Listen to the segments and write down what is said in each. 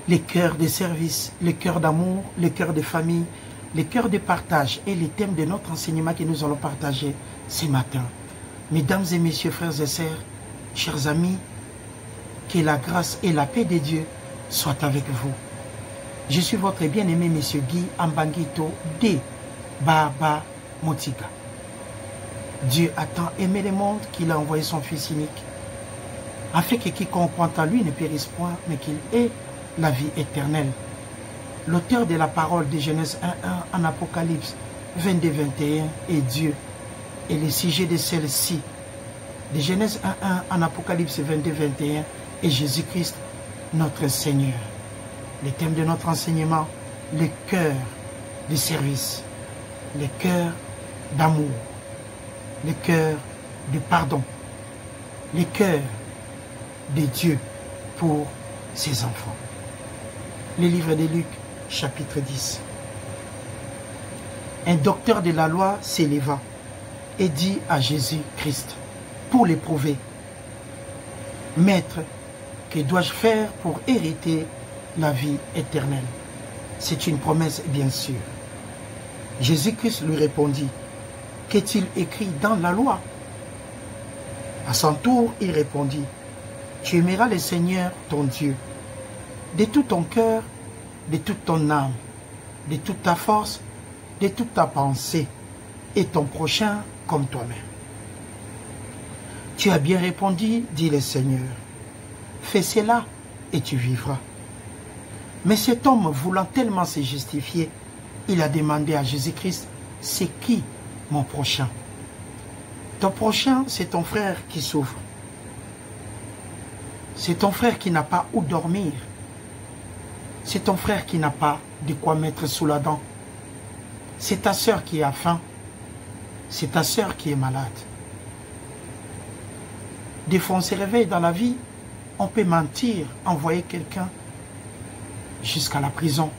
les cœurs de service, les cœurs d'amour, les cœurs de famille, les cœurs de partage et les thèmes de notre enseignement que nous allons partager ce matin. Mesdames et messieurs, frères et sœurs, chers amis, que la grâce et la paix de Dieu soient avec vous. Je suis votre bien-aimé Monsieur Guy Ambangito de Baba Motika. Dieu a tant aimé le monde qu'il a envoyé son Fils unique, afin que quiconque croit en lui ne périsse point, mais qu'il ait la vie éternelle. L'auteur de la parole de Genèse 1.1 en Apocalypse 22.21 est Dieu. Et le sujet de celle-ci, de Genèse 1.1 en Apocalypse 22.21, est Jésus-Christ, notre Seigneur. Le thème de notre enseignement, le cœur de service, le cœur d'amour, le cœur de pardon, le cœur de Dieu pour ses enfants. Le livre de Luc, chapitre 10. Un docteur de la loi s'éleva et dit à Jésus-Christ, pour l'éprouver, « Maître, que dois-je faire pour hériter la vie éternelle ?» C'est une promesse, bien sûr. Jésus-Christ lui répondit, « Qu'est-il écrit dans la loi ?» À son tour, il répondit, « Tu aimeras le Seigneur, ton Dieu, de tout ton cœur, de toute ton âme, de toute ta force, de toute ta pensée, et ton prochain comme toi-même. » Tu as bien répondu, dit le Seigneur. Fais cela et tu vivras. Mais cet homme, voulant tellement se justifier, il a demandé à Jésus-Christ, c'est qui mon prochain? Ton prochain, c'est ton frère qui souffre. C'est ton frère qui n'a pas où dormir. C'est ton frère qui n'a pas de quoi mettre sous la dent. C'est ta sœur qui a faim. C'est ta sœur qui est malade. Des fois, on se réveille dans la vie, on peut mentir, envoyer quelqu'un jusqu'à la prison.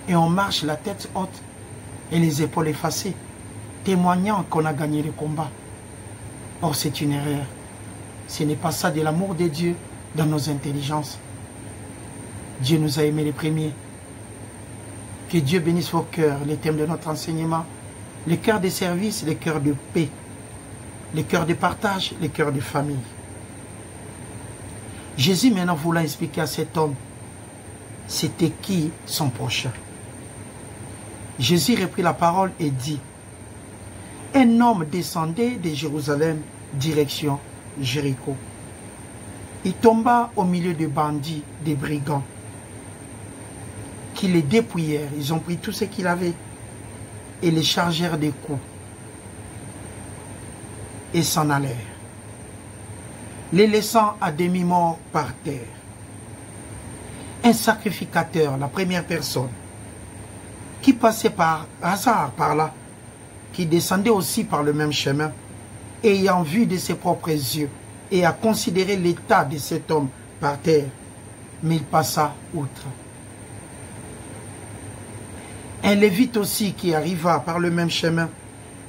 Et on marche la tête haute et les épaules effacées, témoignant qu'on a gagné le combat. Or, c'est une erreur. Ce n'est pas ça de l'amour de Dieu dans nos intelligences. Dieu nous a aimés les premiers. Que Dieu bénisse vos cœurs, les thèmes de notre enseignement, les cœurs de service, les cœurs de paix, les cœurs de partage, les cœurs de famille. Jésus maintenant voulant expliquer à cet homme, c'était qui son prochain. Jésus reprit la parole et dit, un homme descendait de Jérusalem, direction Jéricho. Il tomba au milieu de bandits, des brigands, qui les dépouillèrent. Ils ont pris tout ce qu'il avait et les chargèrent des coups et s'en allèrent, les laissant à demi-morts par terre. Un sacrificateur, la première personne, qui passait par hasard par là, qui descendait aussi par le même chemin, ayant vu de ses propres yeux et a considéré l'état de cet homme par terre, mais il passa outre. Un lévite aussi qui arriva par le même chemin,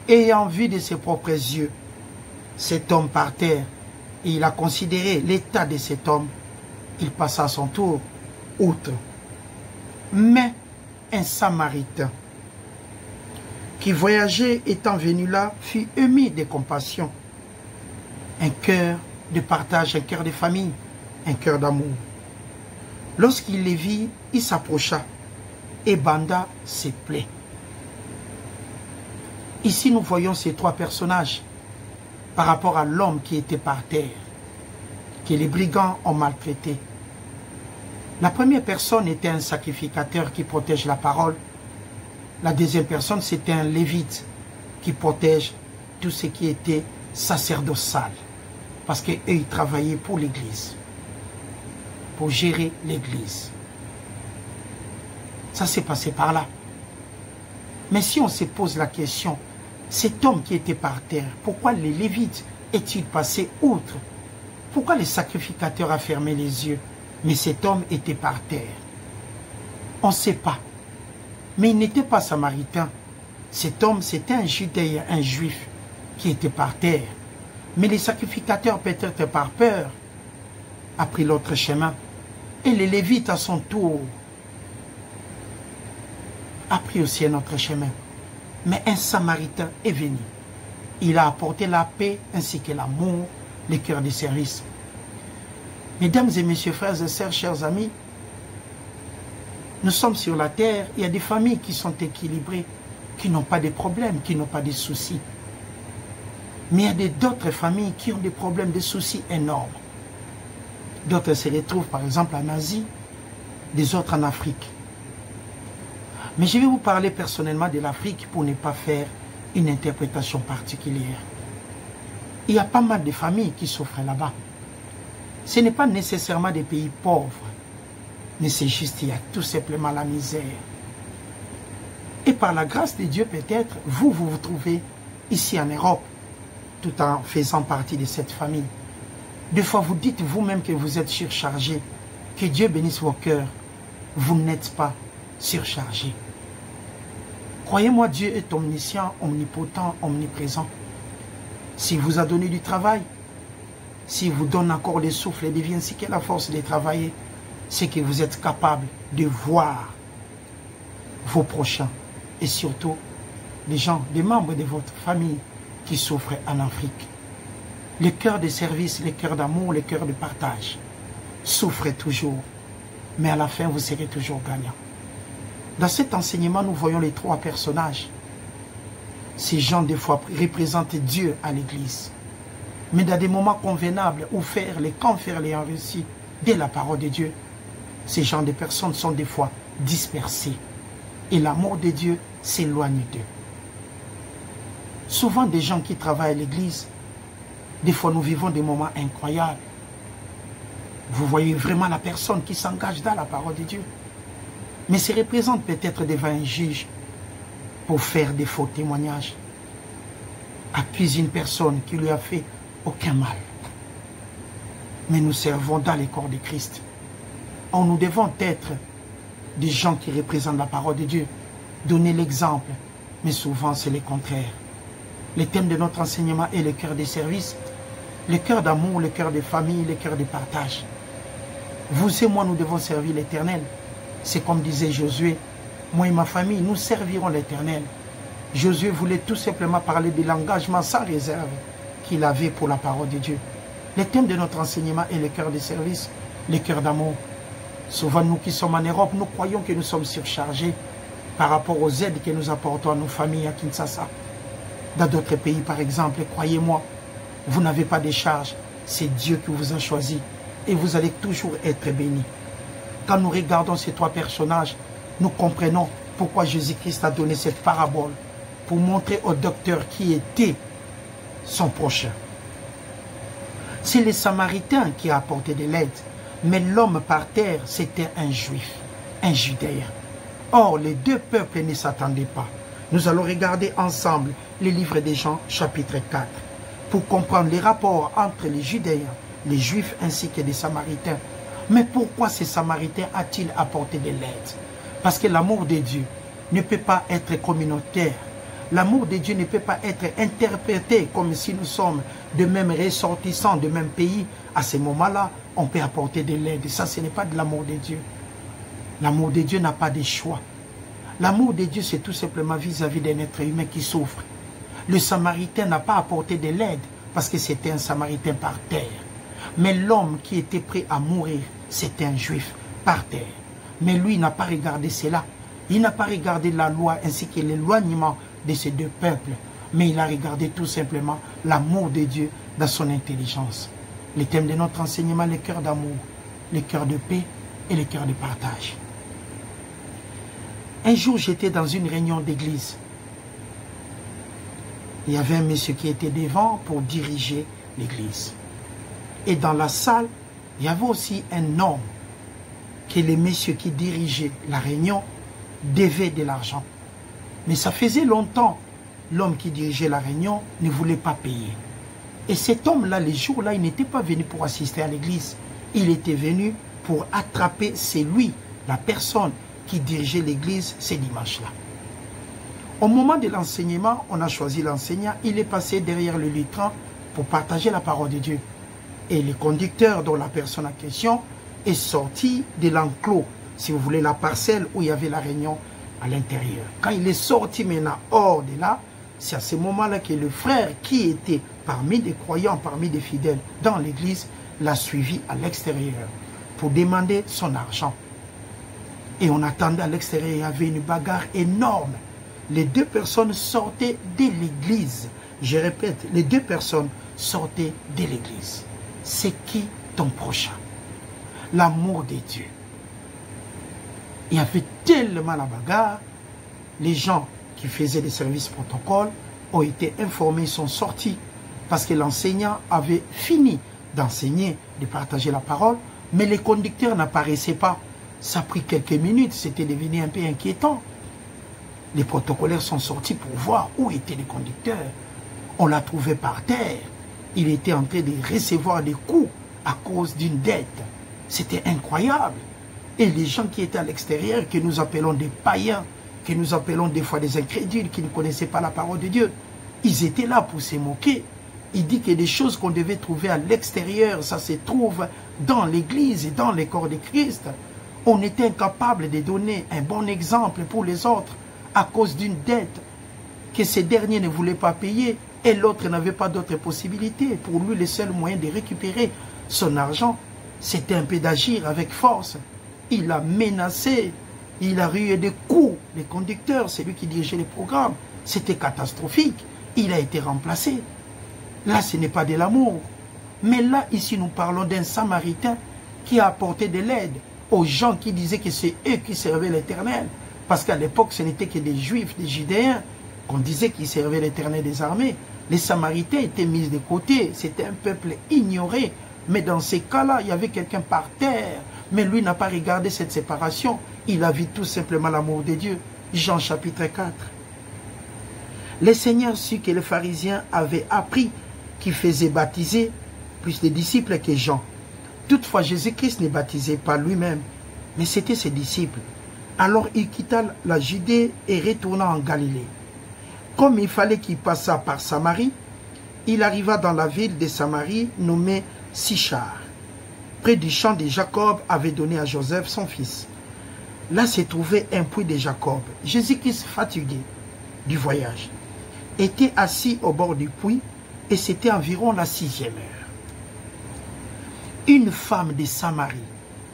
ayant vu de ses propres yeux cet homme par terre, et il a considéré l'état de cet homme, il passa à son tour outre. Mais un Samaritain qui voyageait étant venu là fut ému de compassion, un cœur de partage, un cœur de famille, un cœur d'amour. Lorsqu'il les vit, il s'approcha et banda ses plaies. Ici, nous voyons ces trois personnages par rapport à l'homme qui était par terre, que les brigands ont maltraité. La première personne était un sacrificateur qui protège la parole. La deuxième personne, c'était un lévite qui protège tout ce qui était sacerdotal. Parce qu'eux, ils travaillaient pour l'Église, pour gérer l'Église. Ça s'est passé par là. Mais si on se pose la question, cet homme qui était par terre, pourquoi les Lévites est-il passé outre? Pourquoi les sacrificateurs a fermé les yeux? Mais cet homme était par terre. On ne sait pas. Mais il n'était pas samaritain. Cet homme, c'était un judéen, un juif, qui était par terre. Mais les sacrificateurs, peut-être par peur, a pris l'autre chemin. Et les Lévites, à son tour, a pris aussi un autre chemin. Mais un Samaritain est venu. Il a apporté la paix ainsi que l'amour, le cœur de service. Mesdames et messieurs, frères et sœurs, chers amis, nous sommes sur la terre, il y a des familles qui sont équilibrées, qui n'ont pas de problèmes, qui n'ont pas de soucis. Mais il y a d'autres familles qui ont des problèmes, des soucis énormes. D'autres se retrouvent par exemple en Asie, des autres en Afrique. Mais je vais vous parler personnellement de l'Afrique pour ne pas faire une interprétation particulière. Il y a pas mal de familles qui souffrent là-bas. Ce n'est pas nécessairement des pays pauvres, mais c'est juste qu'il y a tout simplement la misère. Et par la grâce de Dieu peut-être, vous vous trouvez ici en Europe, tout en faisant partie de cette famille. Des fois vous dites vous-même que vous êtes surchargé, que Dieu bénisse vos cœurs. Vous n'êtes pas surchargé. Croyez-moi, Dieu est omniscient, omnipotent, omniprésent. S'il vous a donné du travail, s'il vous donne encore des souffles et des vies ainsi que la force de travailler, c'est que vous êtes capable de voir vos prochains et surtout les gens, les membres de votre famille qui souffrent en Afrique. Le cœur de service, le cœur d'amour, le cœur de partage souffrent toujours, mais à la fin vous serez toujours gagnant. Dans cet enseignement, nous voyons les trois personnages. Ces gens, des fois, représentent Dieu à l'église. Mais dans des moments convenables où faire les camps, faire les réussis de la parole de Dieu, ces gens de personnes sont des fois dispersés. Et l'amour de Dieu s'éloigne d'eux. Souvent, des gens qui travaillent à l'église, des fois, nous vivons des moments incroyables. Vous voyez vraiment la personne qui s'engage dans la parole de Dieu. Mais se représente peut-être devant un juge pour faire des faux témoignages. Accuse une personne qui lui a fait aucun mal. Mais nous servons dans les corps de Christ. Or, nous devons être des gens qui représentent la parole de Dieu, donner l'exemple, mais souvent c'est le contraire. Le thème de notre enseignement est le cœur des services, le cœur d'amour, le cœur de famille, le cœur de partage. Vous et moi, nous devons servir l'Éternel. C'est comme disait Josué, moi et ma famille, nous servirons l'Éternel. Josué voulait tout simplement parler de l'engagement sans réserve qu'il avait pour la parole de Dieu. Le thème de notre enseignement est le cœur de service, le cœur d'amour. Souvent, nous qui sommes en Europe, nous croyons que nous sommes surchargés par rapport aux aides que nous apportons à nos familles à Kinshasa. Dans d'autres pays, par exemple, croyez-moi, vous n'avez pas de charge. C'est Dieu qui vous a choisi et vous allez toujours être bénis. Quand nous regardons ces trois personnages, nous comprenons pourquoi Jésus-Christ a donné cette parabole pour montrer au docteur qui était son prochain. C'est le Samaritain qui a apporté de l'aide, mais l'homme par terre, c'était un Juif, un Judéen. Or, les deux peuples ne s'attendaient pas. Nous allons regarder ensemble les livres des Jean, chapitre 4, pour comprendre les rapports entre les Judéens, les Juifs ainsi que les Samaritains. Mais pourquoi ces Samaritains a-t-il apporté de l'aide? Parce que l'amour de Dieu ne peut pas être communautaire. L'amour de Dieu ne peut pas être interprété comme si nous sommes de même ressortissants, de même pays. À ce moment-là, on peut apporter de l'aide. Ça, ce n'est pas de l'amour de Dieu. L'amour de Dieu n'a pas de choix. L'amour de Dieu, c'est tout simplement vis-à-vis d'un être humain qui souffre. Le Samaritain n'a pas apporté de l'aide parce que c'était un Samaritain par terre. Mais l'homme qui était prêt à mourir, c'était un Juif par terre. Mais lui n'a pas regardé cela. Il n'a pas regardé la loi ainsi que l'éloignement de ces deux peuples. Mais il a regardé tout simplement l'amour de Dieu dans son intelligence. Le thème de notre enseignement, le cœur d'amour, le cœur de paix et le cœur de partage. Un jour, j'étais dans une réunion d'église. Il y avait un monsieur qui était devant pour diriger l'église. Et dans la salle, il y avait aussi un homme que les messieurs qui dirigeaient la réunion devaient de l'argent. Mais ça faisait longtemps, l'homme qui dirigeait la réunion ne voulait pas payer. Et cet homme-là, les jours-là, il n'était pas venu pour assister à l'église. Il était venu pour attraper, c'est lui, la personne qui dirigeait l'église ces dimanches-là. Au moment de l'enseignement, on a choisi l'enseignant. Il est passé derrière le lutrin pour partager la parole de Dieu. Et le conducteur, dont la personne en question, est sorti de l'enclos, si vous voulez, la parcelle où il y avait la réunion à l'intérieur. Quand il est sorti maintenant hors de là, c'est à ce moment-là que le frère qui était parmi des croyants, parmi des fidèles dans l'église, l'a suivi à l'extérieur pour demander son argent. Et on attendait à l'extérieur, il y avait une bagarre énorme. Les deux personnes sortaient de l'église. Je répète, les deux personnes sortaient de l'église. C'est qui ton prochain? L'amour de Dieu. Il y avait tellement la bagarre, les gens qui faisaient des services protocoles ont été informés, ils sont sortis parce que l'enseignant avait fini d'enseigner, de partager la parole, mais les conducteurs n'apparaissaient pas. Ça a pris quelques minutes, c'était devenu un peu inquiétant. Les protocolaires sont sortis pour voir où étaient les conducteurs. On l'a trouvé par terre. Il était en train de recevoir des coups à cause d'une dette. C'était incroyable. Et les gens qui étaient à l'extérieur, que nous appelons des païens, que nous appelons des fois des incrédules, qui ne connaissaient pas la parole de Dieu, ils étaient là pour se moquer. Il dit que des choses qu'on devait trouver à l'extérieur, ça se trouve dans l'église et dans les corps de Christ. On était incapable de donner un bon exemple pour les autres à cause d'une dette que ces derniers ne voulaient pas payer et l'autre n'avait pas d'autre possibilité. Pour lui, le seul moyen de récupérer son argent, c'était un peu d'agir avec force. Il a menacé, il a rué des coups. Les conducteurs, c'est lui qui dirigeait les programmes. C'était catastrophique. Il a été remplacé. Là, ce n'est pas de l'amour. Mais là, ici, nous parlons d'un Samaritain qui a apporté de l'aide aux gens qui disaient que c'est eux qui servaient l'Éternel. Parce qu'à l'époque, ce n'était que des Juifs, des Judéens, qu'on disait qu'ils servaient l'Éternel des armées. Les Samaritains étaient mis de côté. C'était un peuple ignoré. Mais dans ces cas-là, il y avait quelqu'un par terre. Mais lui n'a pas regardé cette séparation. Il a vu tout simplement l'amour de Dieu. Jean chapitre 4. Le Seigneur sut que les pharisiens avaient appris qu'il faisait baptiser plus de disciples que Jean. Toutefois, Jésus-Christ ne baptisait pas lui-même, mais c'était ses disciples. Alors il quitta la Judée et retourna en Galilée. Comme il fallait qu'il passât par Samarie, il arriva dans la ville de Samarie nommée Sichar, près du champ de Jacob avait donné à Joseph son fils. Là se trouvait un puits de Jacob. Jésus-Christ, fatigué du voyage, était assis au bord du puits et c'était environ la 6e heure. Une femme de Samarie,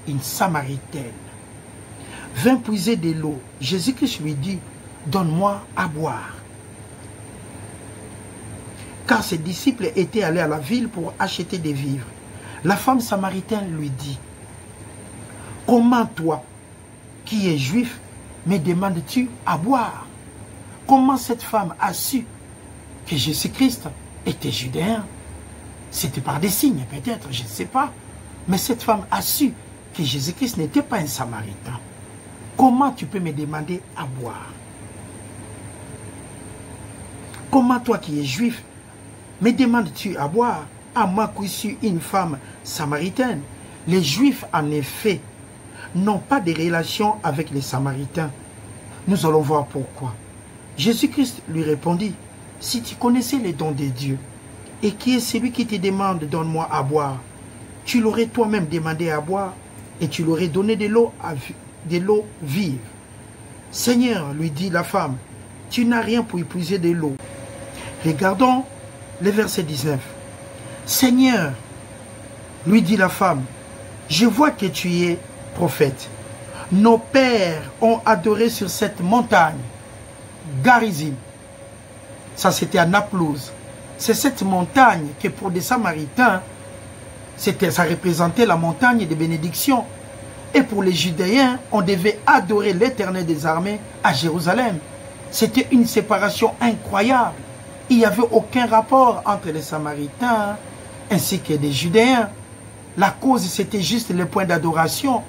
une Samaritaine, vint puiser de l'eau. Jésus-Christ lui dit, donne-moi à boire. Car ses disciples étaient allés à la ville pour acheter des vivres. La femme samaritaine lui dit, comment toi, qui es juif, me demandes-tu à boire? Comment cette femme a su que Jésus-Christ était judéen? C'était par des signes peut-être, je ne sais pas. Mais cette femme a su que Jésus-Christ n'était pas un Samaritain. Comment tu peux me demander à boire? Comment toi qui es juif, me demandes-tu à boire? À moi qui suis une femme samaritaine. Les Juifs, en effet, n'ont pas de relation avec les Samaritains. Nous allons voir pourquoi. Jésus-Christ lui répondit, si tu connaissais les dons de Dieu, et qui est celui qui te demande, donne-moi à boire, tu l'aurais toi-même demandé à boire, et tu l'aurais donné de l'eau vive. Seigneur, lui dit la femme, tu n'as rien pour épuiser de l'eau. Regardons le verset 19. Seigneur, lui dit la femme, je vois que tu es prophète. Nos pères ont adoré sur cette montagne, Garizim. Ça, c'était à Naplouse. C'est cette montagne que pour des Samaritains, ça représentait la montagne de bénédiction. Et pour les Judéens, on devait adorer l'Éternel des armées à Jérusalem. C'était une séparation incroyable. Il n'y avait aucun rapport entre les Samaritains ainsi que les Judéens. La cause, c'était juste le point d'adoration.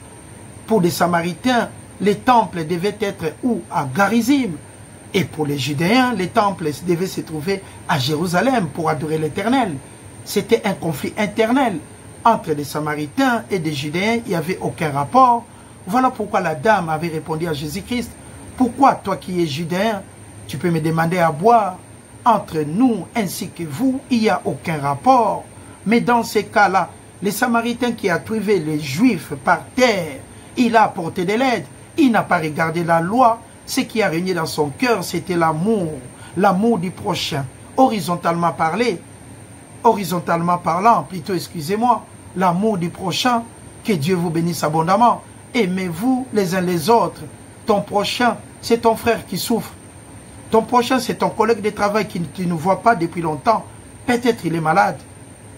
Pour les Samaritains, les temples devaient être où? À Garizim. Et pour les Judéens, les temples devaient se trouver à Jérusalem pour adorer l'Éternel. C'était un conflit interne entre les Samaritains et les Judéens. Il n'y avait aucun rapport. Voilà pourquoi la dame avait répondu à Jésus-Christ, pourquoi toi qui es Judéen, tu peux me demander à boire? Entre nous ainsi que vous, il n'y a aucun rapport. Mais dans ces cas-là, Le Samaritain qui a trouvé les Juifs par terre, il a apporté de l'aide. Il n'a pas regardé la loi. Ce qui a régné dans son cœur, c'était l'amour. L'amour du prochain. Horizontalement parlant, plutôt, excusez-moi, l'amour du prochain. Que Dieu vous bénisse abondamment. Aimez-vous les uns les autres. Ton prochain, c'est ton frère qui souffre. Ton prochain, c'est ton collègue de travail qui ne voit pas depuis longtemps. Peut-être il est malade.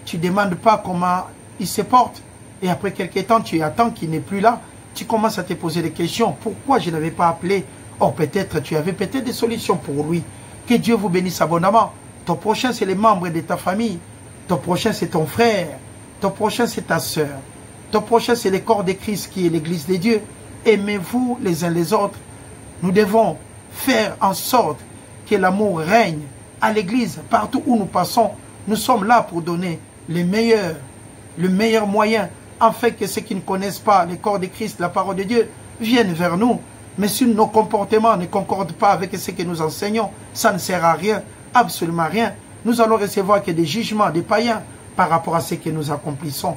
Tu ne demandes pas comment il se porte. Et après quelques temps, tu attends qu'il n'est plus là. Tu commences à te poser des questions. Pourquoi je n'avais pas appelé? Or, peut-être, tu avais peut-être des solutions pour lui. Que Dieu vous bénisse abondamment. Ton prochain, c'est les membres de ta famille. Ton prochain, c'est ton frère. Ton prochain, c'est ta sœur. Ton prochain, c'est le corps de Christ qui est l'église de Dieu. Aimez-vous les uns les autres. Nous devons faire en sorte que l'amour règne à l'église. Partout où nous passons, nous sommes là pour donner le meilleur moyen, afin que ceux qui ne connaissent pas le corps de Christ, la parole de Dieu, viennent vers nous. Mais si nos comportements ne concordent pas avec ce que nous enseignons, ça ne sert à rien, absolument rien. Nous allons recevoir que des jugements des païens par rapport à ce que nous accomplissons.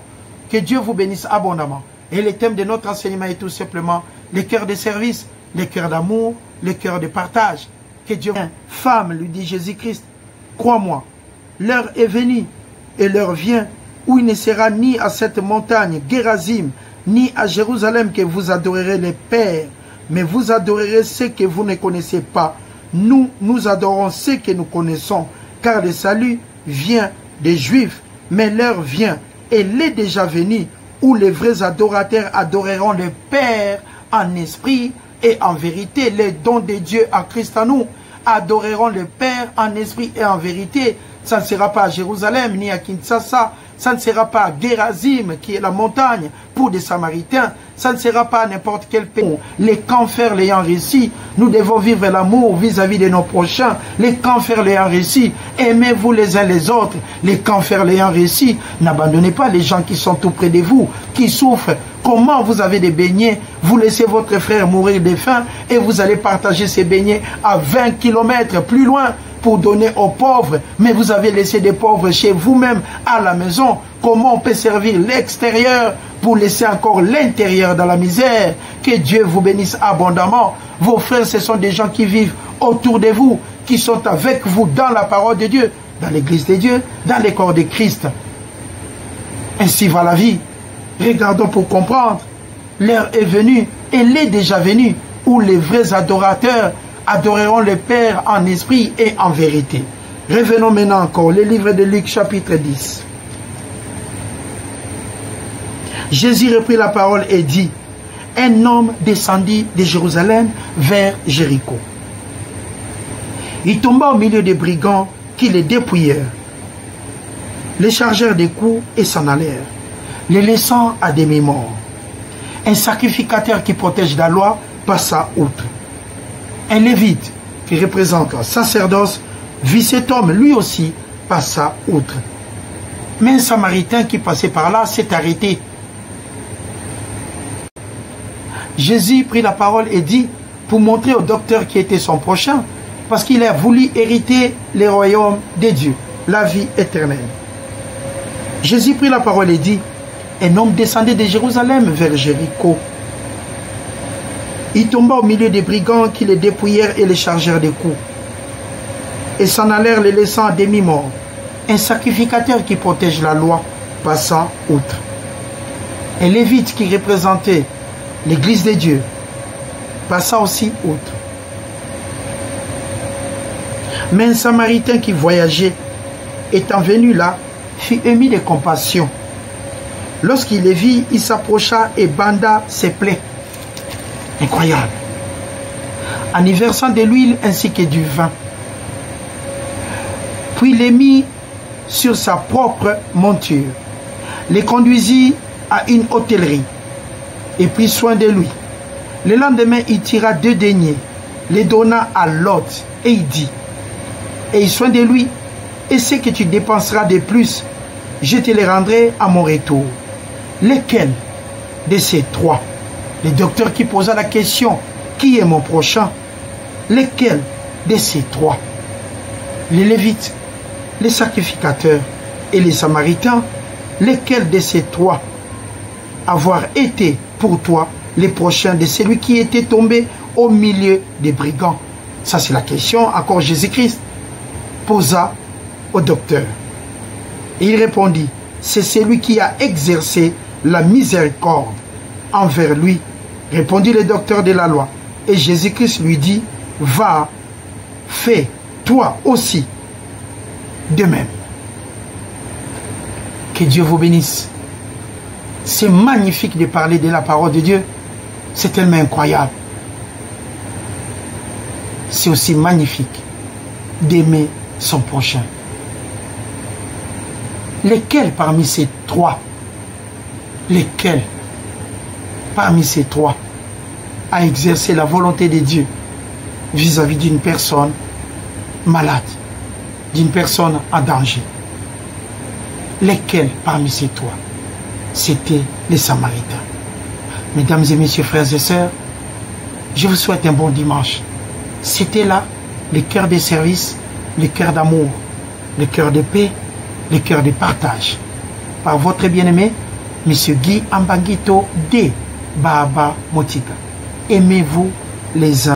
Que Dieu vous bénisse abondamment. Et le thème de notre enseignement est tout simplement les cœurs de service, les cœurs d'amour, les cœurs de partage. Que Dieu, femme, lui dit Jésus-Christ, crois-moi, l'heure est venue et l'heure vient où il ne sera ni à cette montagne Gérazim, ni à Jérusalem que vous adorerez les pères, mais vous adorerez ceux que vous ne connaissez pas. Nous adorons ceux que nous connaissons, car le salut vient des Juifs, mais l'heure vient, et l'est déjà venue, où les vrais adorateurs adoreront le Père en esprit et en vérité. Les dons de Dieu en Christ en nous adoreront le Père en esprit et en vérité. Ça ne sera pas à Jérusalem ni à Kinshasa. Ça ne sera pas à Gérazim, qui est la montagne pour des Samaritains. Ça ne sera pas à n'importe quel pays. Les camphères l'ayant réussi, nous devons vivre l'amour vis-à-vis de nos prochains. Les camphères l'ayant réussi, aimez-vous les uns les autres. Les camphères l'ayant réussi, n'abandonnez pas les gens qui sont tout près de vous, qui souffrent. Comment vous avez des beignets, vous laissez votre frère mourir de faim et vous allez partager ces beignets à 20 km plus loin pour donner aux pauvres, mais vous avez laissé des pauvres chez vous-même à la maison. Comment on peut servir l'extérieur pour laisser encore l'intérieur dans la misère? Que Dieu vous bénisse abondamment. Vos frères, ce sont des gens qui vivent autour de vous, qui sont avec vous dans la parole de Dieu, dans l'église de Dieu, dans le corps de Christ. Ainsi va la vie. Regardons pour comprendre. L'heure est venue, elle est déjà venue, où les vrais adorateurs adoreront le Père en esprit et en vérité. Revenons maintenant encore, le livre de Luc chapitre 10. Jésus reprit la parole et dit, un homme descendit de Jérusalem vers Jéricho. Il tomba au milieu des brigands qui les dépouillèrent, les chargèrent des coups et s'en allèrent, les laissant à demi-morts. Un sacrificateur qui protège la loi passa outre. Un lévite qui représente le sacerdoce vit cet homme, lui aussi, passa outre. Mais un samaritain qui passait par là s'est arrêté. Jésus prit la parole et dit, pour montrer au docteur qui était son prochain, parce qu'il a voulu hériter les royaumes de Dieu, la vie éternelle. Jésus prit la parole et dit, un homme descendait de Jérusalem vers Jéricho. Il tomba au milieu des brigands qui les dépouillèrent et les chargèrent des coups. Et s'en allèrent les laissant à demi-morts. Un sacrificateur qui protège la loi passa outre. Un lévite qui représentait l'église de Dieu passa aussi outre. Mais un samaritain qui voyageait, étant venu là, fut ému de compassion. Lorsqu'il les vit, il s'approcha et banda ses plaies. Incroyable. En y versant de l'huile ainsi que du vin. Puis les mit sur sa propre monture, les conduisit à une hôtellerie et prit soin de lui. Le lendemain, il tira 2 deniers, les donna à l'hôte et il dit, aie soin de lui, et ce que tu dépenseras de plus, je te les rendrai à mon retour. Lesquels de ces 3? Le docteur qui posa la question, qui est mon prochain? Lesquels de ces 3? Les Lévites, les sacrificateurs et les Samaritains. Lesquels de ces trois avoir été pour toi les prochains de celui qui était tombé au milieu des brigands? Ça, c'est la question encore Jésus-Christ posa au docteur. Et il répondit, c'est celui qui a exercé la miséricorde envers lui, répondit le docteur de la loi. Et Jésus-Christ lui dit, va, fais toi aussi de même. Que Dieu vous bénisse. C'est magnifique de parler de la parole de Dieu. C'est tellement incroyable. C'est aussi magnifique d'aimer son prochain. Lesquels parmi ces trois, lesquels parmi ces trois a exercé la volonté de Dieu vis-à-vis d'une personne malade, d'une personne en danger? Lesquels parmi ces trois? C'était les Samaritains. Mesdames et messieurs, frères et sœurs, je vous souhaite un bon dimanche. C'était là le cœur de service, le cœur d'amour, le cœur de paix, le cœur de partage. Par votre bien-aimé, M. Guy Ambangito de Baba Motika. Aimez-vous les uns